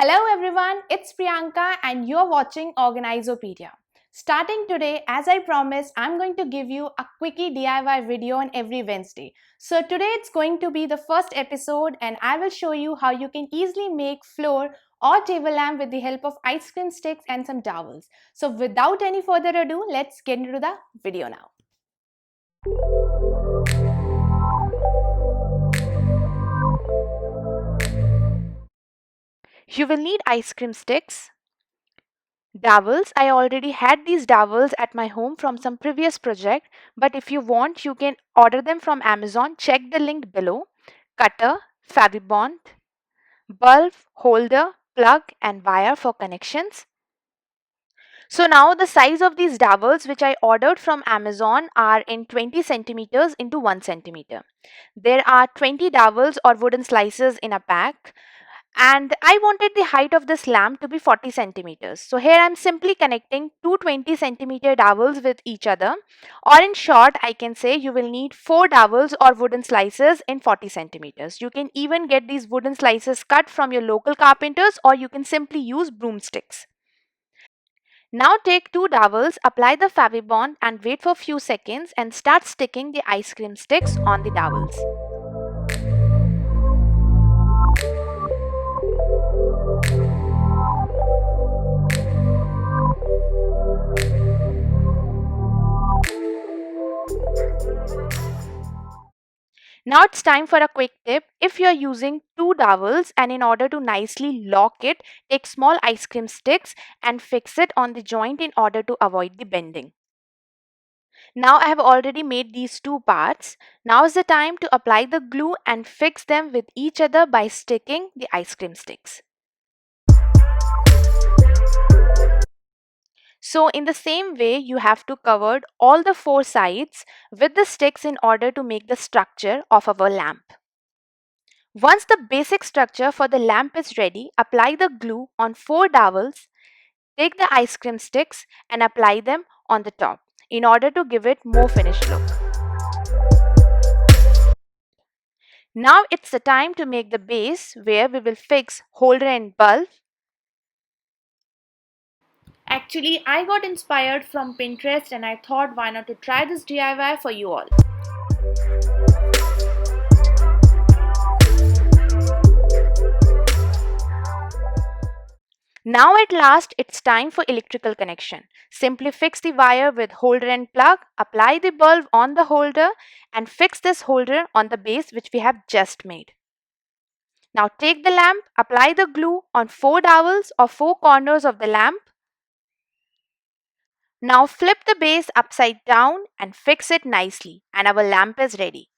Hello everyone, it's Priyanka and you're watching Organizopedia. Starting today, as I promised, I'm going to give you a quickie DIY video on every Wednesday. So today it's going to be the first episode and I will show you how you can easily make floor or table lamp with the help of ice cream sticks and some dowels. So without any further ado, let's get into the video now. You will need ice cream sticks, dowels. I already had these dowels at my home from some previous project, but if you want, you can order them from Amazon. Check the link below. Cutter, Favibond, bulb, holder, plug, and wire for connections. So now the size of these dowels which I ordered from Amazon are in 20 centimeters into 1 centimeter. There are 20 dowels or wooden slices in a pack. And I wanted the height of this lamp to be 40 centimeters. So here I'm simply connecting two 20 centimeter dowels with each other. Or in short, I can say you will need 4 dowels or wooden slices in 40 centimeters. You can even get these wooden slices cut from your local carpenters, or you can simply use broomsticks. Now take 2 dowels, apply the Favibond and wait for few seconds and start sticking the ice cream sticks on the dowels. Now it's time for a quick tip. If you're using 2 dowels and in order to nicely lock it, take small ice cream sticks and fix it on the joint in order to avoid the bending. Now I have already made these two parts. Now is the time to apply the glue and fix them with each other by sticking the ice cream sticks. So in the same way, you have to cover all the 4 sides with the sticks in order to make the structure of our lamp. Once the basic structure for the lamp is ready, apply the glue on 4 dowels, take the ice cream sticks and apply them on the top in order to give it more finished look. Now it's the time to make the base where we will fix holder and bulb. Actually, I got inspired from Pinterest and I thought why not to try this DIY for you all. Now at last it's time for electrical connection. Simply fix the wire with holder and plug, apply the bulb on the holder and fix this holder on the base which we have just made. Now take the lamp, apply the glue on 4 dowels or 4 corners of the lamp. Now flip the base upside down and fix it nicely and our lamp is ready.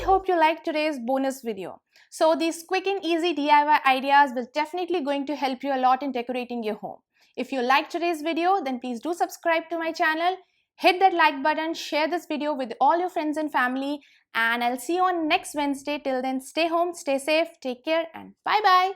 Hope you liked today's bonus video. So these quick and easy DIY ideas will definitely going to help you a lot in decorating your home. If you liked today's video, then please do subscribe to my channel, hit that like button, share this video with all your friends and family, and I'll see you on next Wednesday. Till then, stay home, stay safe, take care, and bye bye.